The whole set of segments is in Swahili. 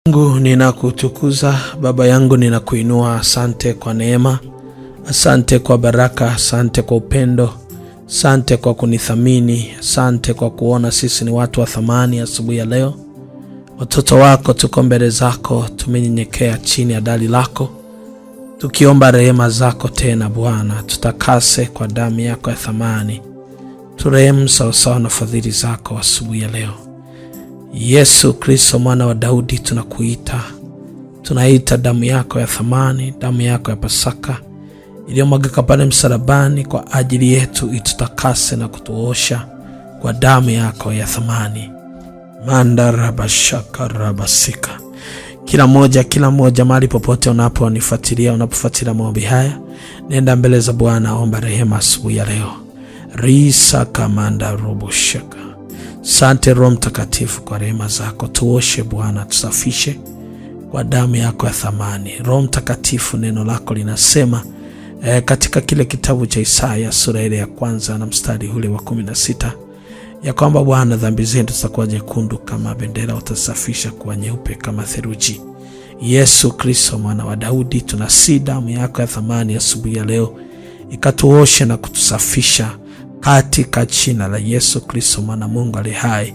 Mungu ninakutukuza, Baba yangu ninakuinua. Asante kwa neema, asante kwa baraka, asante kwa upendo, asante kwa kunithamini, asante kwa kuona sisi ni watu wa thamani. Asubuhi ya leo watoto wako tuko mbele zako, tumenyenyekea chini ya dali lako, tukiomba rehema zako tena. Bwana, tutakase kwa damu yako ya thamani, turehemu sawasawa na fadhili zako asubuhi ya leo. Yesu Kristo mwana wa Daudi, tunaita damu yako ya thamani, damu yako ya Pasaka iliyomwagika pale msalabani kwa ajili yetu, itutakase na kutuosha kwa damu yako ya thamani. Mandarabashaka rabasika. Kila moja mahali popote unapofuatilia maombi haya, nenda mbele za Bwana, omba rehema asubuhi ya leo. Risa kamanda roboshaka. Sante Roho Mtakatifu kwa rehema zako, tuoshe Bwana, tusafishe kwa damu yako ya thamani. Roho Mtakatifu, neno lako linasema katika kile kitabu cha Isaya sura ile ya 1 na mstari ule wa 16 ya kwamba Bwana, dhambi zetu zitakuwa nyekundu kama bendera, utasafisha kuwa nyeupe kama theluji. Yesu Kristo mwana wa Daudi, tunasi damu yako ya thamani asubuhi ya leo ikatuoshe na kutusafisha katika jina la Yesu Kristo mwana Mungu aliye hai.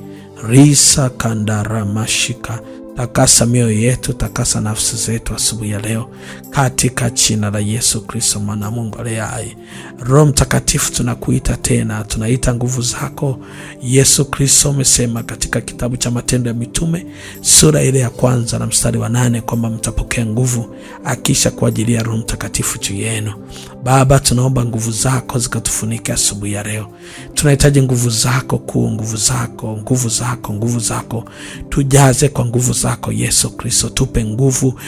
Risa kandara mashika. Takasa mioyo yetu, takasa nafsi zetu asubuhi ya leo katika jina la Yesu Kristo mwana Mungu aliye hai. Roho Mtakatifu, tunakuita tena, tunaita nguvu zako. Yesu Kristo umesema katika kitabu cha Matendo ya Mitume sura ile ya 1 na mstari wa 8 kwamba mtapokea nguvu akisha kuajilia Roho Mtakatifu juu yenu. Baba, tunaomba nguvu zako zikatufunike asubuhi ya leo. Tunahitaji nguvu zako kuu, nguvu zako. Tujaze kwa nguvu zako Yesu Kristo. Tupe nguvu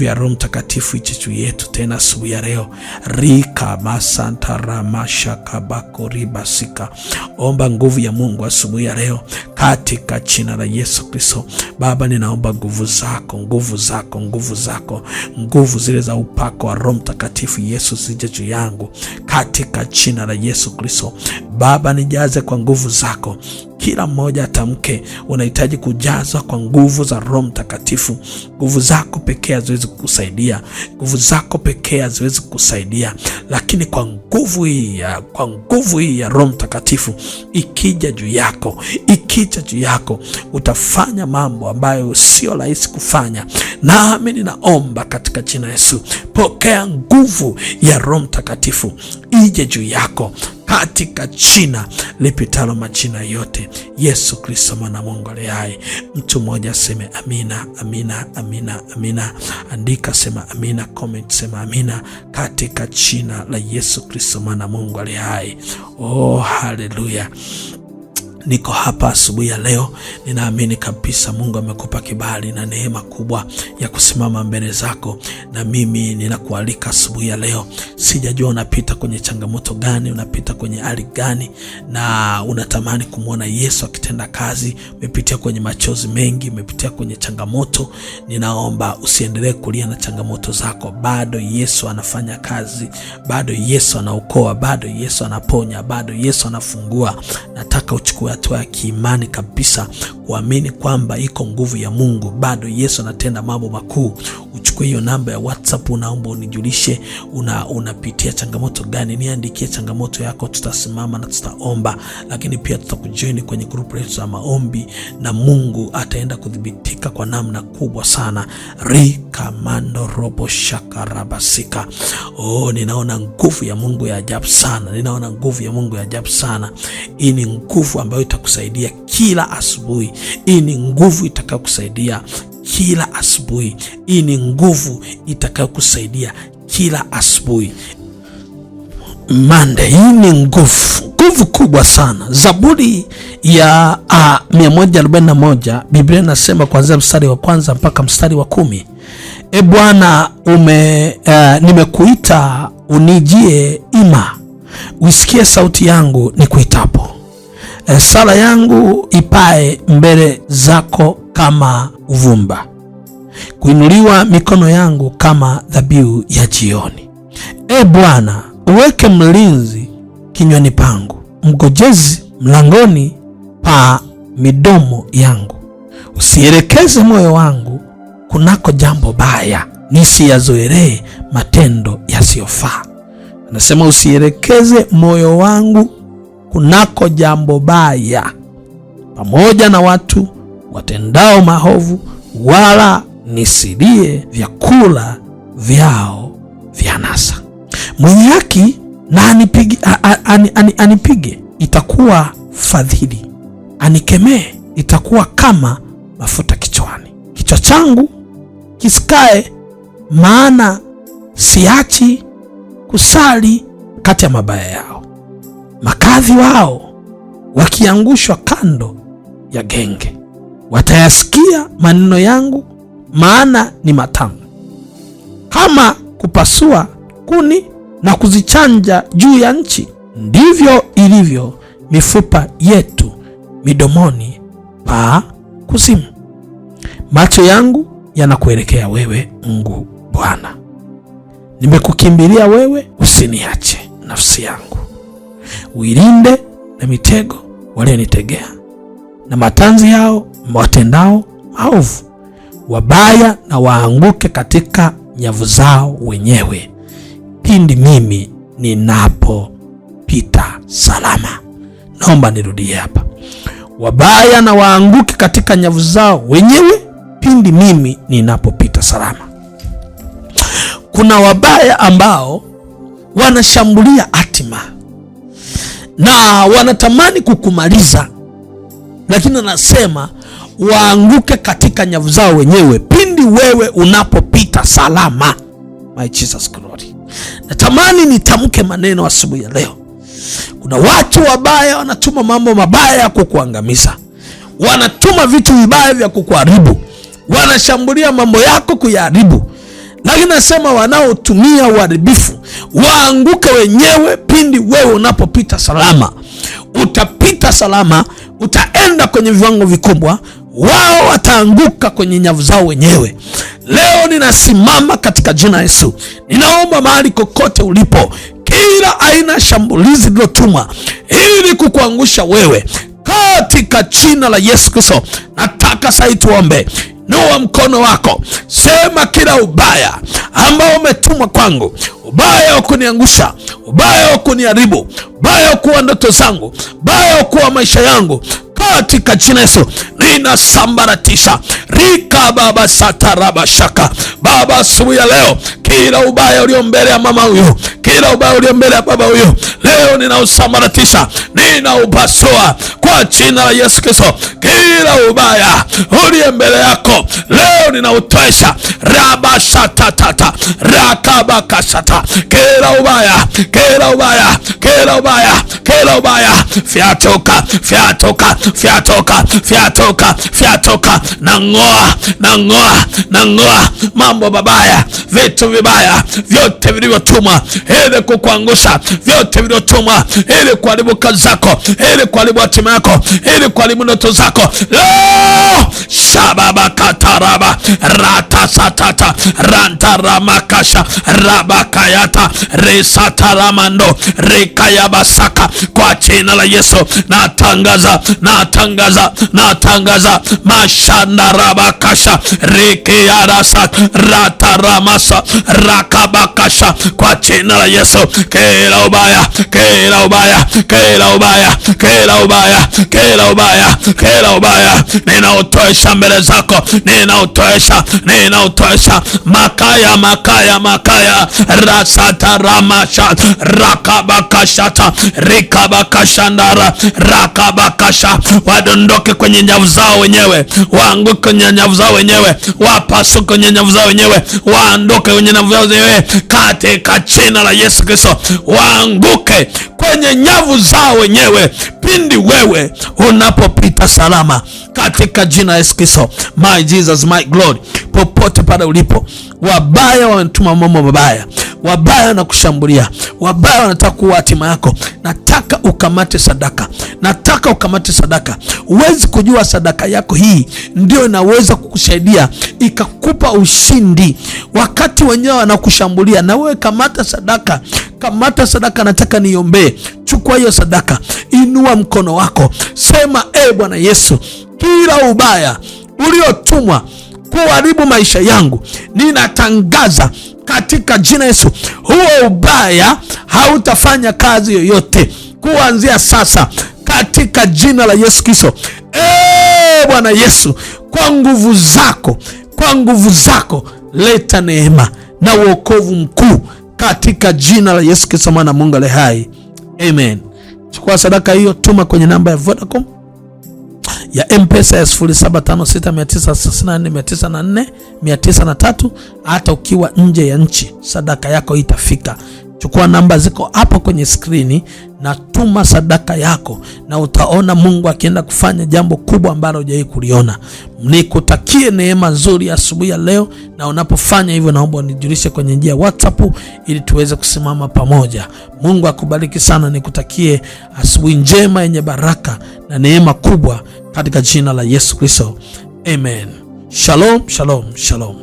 ya Roho Mtakatifu juu yetu tena asubuhi ya leo. Rika masanta ramasha kabako ribasika. Omba nguvu ya Mungu asubuhi ya leo katika jina la Yesu Kristo. Baba, ninaomba nguvu zako, nguvu zile za upako wa Roho Mtakatifu Yesu zije juu yangu katika jina la Yesu Kristo. Baba, nijaze kwa nguvu zako. Kila mmoja atamke unahitaji kujazwa kwa nguvu za Roho Mtakatifu. Nguvu zako pekee haziwezi kukusaidia, lakini kwa nguvu hii ya Roho Mtakatifu ikija juu yako, utafanya mambo ambayo sio rahisi kufanya. Nami ninaomba katika jina Yesu, pokea nguvu ya Roho Mtakatifu ije juu yako katika jina lipitalo majina yote, Yesu Kristo mwana Mungu aliye hai. Mtu mmoja aseme amina, amina, amina, amina. Andika sema amina, comment sema amina katika jina la Yesu Kristo mwana Mungu aliye hai. Oh, haleluya. Niko hapa asubuhi ya leo, ninaamini kabisa Mungu amekupa kibali na neema kubwa ya kusimama mbele zako, na mimi ninakualika asubuhi ya leo. Sijajua unapita kwenye changamoto gani, unapita kwenye hali gani, na unatamani kumwona Yesu akitenda kazi. Umepitia kwenye machozi mengi, umepitia kwenye changamoto. Ninaomba usiendelee kulia na changamoto zako. Bado Yesu anafanya kazi, bado Yesu anaokoa, bado Yesu anaponya, bado Yesu anafungua. Nataka uchukue hatua ya kiimani kabisa, kuamini kwamba iko nguvu ya Mungu. Bado Yesu anatenda mambo makuu. Uchukue hiyo namba ya WhatsApp, unaomba unijulishe unapitia changamoto gani. Niandikie changamoto yako, tutasimama na tutaomba. Lakini pia tutakujoin kwenye group letu za maombi, na Mungu ataenda kudhibitika kwa namna kubwa sana. Rika mando robo shakarabasika. Oh, ninaona nguvu ya Mungu ya ajabu sana. Hii ni nguvu ambayo itakusaidia kila asubuhi. Hii ni nguvu itakayokusaidia kila asubuhi. Mande, hii ni nguvu kubwa sana. Zaburi ya 141 Biblia inasema kuanzia mstari wa 1 mpaka mstari wa 10. E Bwana, nimekuita, unijie ima, usikie sauti yangu nikuitapo. Sala yangu ipae mbele zako kama uvumba, kuinuliwa mikono yangu kama dhabihu ya jioni. E Bwana, uweke mlinzi kinywani pangu, mgojezi mlangoni pa midomo yangu. Usielekeze moyo wangu kunako jambo baya, nisiyazoelee matendo yasiyofaa. Anasema usielekeze moyo wangu kunako jambo baya, pamoja na watu watendao maovu, wala nisilie vyakula vyao vya anasa. Mwenye haki na anipige, itakuwa fadhili; anikemee, itakuwa kama mafuta kichwani. Kichwa changu kisikae, maana siachi kusali kati ya mabaya yao. Makadhi wao wakiangushwa kando ya genge, watayasikia maneno yangu, maana ni matamu kama kupasua kuni na kuzichanja juu ya nchi. Ndivyo ilivyo mifupa yetu midomoni pa kuzimu. Macho yangu yanakuelekea wewe, Mungu Bwana. Nimekukimbilia wewe, usiniache nafsi yangu. Uilinde na mitego walionitegea, na matanzi yao watendao maovu. Wabaya na waanguke katika nyavu zao wenyewe, pindi mimi ninapopita salama. Naomba nirudie hapa. Wabaya na waanguke katika nyavu zao wenyewe, pindi mimi ninapopita salama. Kuna wabaya ambao wanashambulia hatima na wanatamani kukumaliza, lakini anasema waanguke katika nyavu zao wenyewe pindi wewe unapopita salama. My Jesus glory. Natamani nitamke maneno asubuhi ya leo. Kuna watu wabaya wanatuma mambo mabaya ya kukuangamiza, wanatuma vitu vibaya vya kukuharibu, wanashambulia mambo yako kuyaharibu, lakini nasema wanaotumia uharibifu waanguke wenyewe pindi wewe unapopita salama. Utapita salama, utaenda kwenye viwango vikubwa, wao wataanguka kwenye nyavu zao wenyewe. Leo ninasimama katika jina Yesu, ninaomba mahali kokote ulipo, kila aina shambulizi lilotumwa ili kukuangusha wewe, katika jina la Yesu Kristo, nataka sasa tuombe. Inua mkono wako, sema kila ubaya ambao umetumwa kwangu, ubaya wa kuniangusha, ubaya wa kuniharibu, ubaya wa kuwa ndoto zangu, ubaya wa kuwa maisha yangu, katika jina Yesu ninasambaratisha. Rika baba sataraba shaka. Baba, asubuhi ya leo, kila ubaya ulio mbele ya mama huyo, kila ubaya ulio mbele ya baba huyo, leo ninausambaratisha, ninaupasua kwa jina la Yesu Kristo. Kila ubaya ulio mbele yako leo ninautoesha. Raba shatatata rakaba shata. Kila ubaya, kila ubaya, kila ubaya, kila ubaya, fiatoka, fiatoka, fiatoka, fiatoka, fiatoka. Nang'oa, nang'oa, nang'oa mambo mabaya, vitu vibaya vyote vilivyotumwa ili kukuangusha, vyote vilivyotumwa ili kuharibu kazi zako, ili kuharibu hatima yako, ili kuharibu ndoto zako. Shababa kataraba rata satata ranta ramakasha rabakayata resata ramando rekayabasaka. Kwa jina la Yesu natangaza, natangaza, natangaza mashanda rabakasha rekeyarasa rata ramasa rakabakasha. Kwa jina la Yesu, kila ubaya, kila ubaya, kila ubaya, kila ubaya, kila ubaya, kila ubaya ninautoesha mbele zako, ninautoesha, ninautoesha. Makaya, makaya, makaya rasata ramasha rakabakashata rikabakashandara rakabakasha. Wadondoke kwenye nyavu zao wenyewe, waanguke kwenye nyavu zao wenyewe, wapasuke kwenye nyavu zao wenyewe, waondoke kwenye nyavu zao wenyewe katika jina la Yesu Kristo. Waanguke kwenye nyavu zao wenyewe pindi wewe unapopita salama katika jina la Yesu Kristo. My Jesus, my glory. Popote pale ulipo, wabaya wanatuma mambo mabaya, wabaya wanakushambulia, wabaya wanataka kuwa hatima yako. Nataka ukamate sadaka, nataka ukamate sadaka. Uwezi kujua sadaka yako hii ndio inaweza kukusaidia ikakupa ushindi wakati wenyewe wanakushambulia. Na wewe kamata sadaka, kamata sadaka. Nataka niombee. Chukua hiyo sadaka, inua mkono wako, sema Bwana Yesu, kila ubaya uliotumwa kuharibu maisha yangu, ninatangaza katika jina Yesu, huo ubaya hautafanya kazi yoyote kuanzia sasa katika jina la Yesu Kristo. Bwana Yesu, kwa nguvu zako leta neema na wokovu mkuu katika jina la Yesu Kristo, mwana Mungu aliye hai. Amen. Chukua sadaka hiyo, tuma kwenye namba ya Vodacom ya M-Pesa ya 0756964904 hata ukiwa nje ya nchi, sadaka yako itafika. Chukua namba ziko hapo kwenye skrini na tuma sadaka yako, na utaona Mungu akienda kufanya jambo kubwa ambalo hujawahi kuliona. Nikutakie neema nzuri asubuhi ya leo, na unapofanya hivyo naomba unijulishe kwenye njia WhatsApp ili tuweze kusimama pamoja. Mungu akubariki sana, nikutakie asubuhi njema yenye baraka na neema kubwa katika jina la Yesu Kristo. Amen. Shalom, shalom, shalom.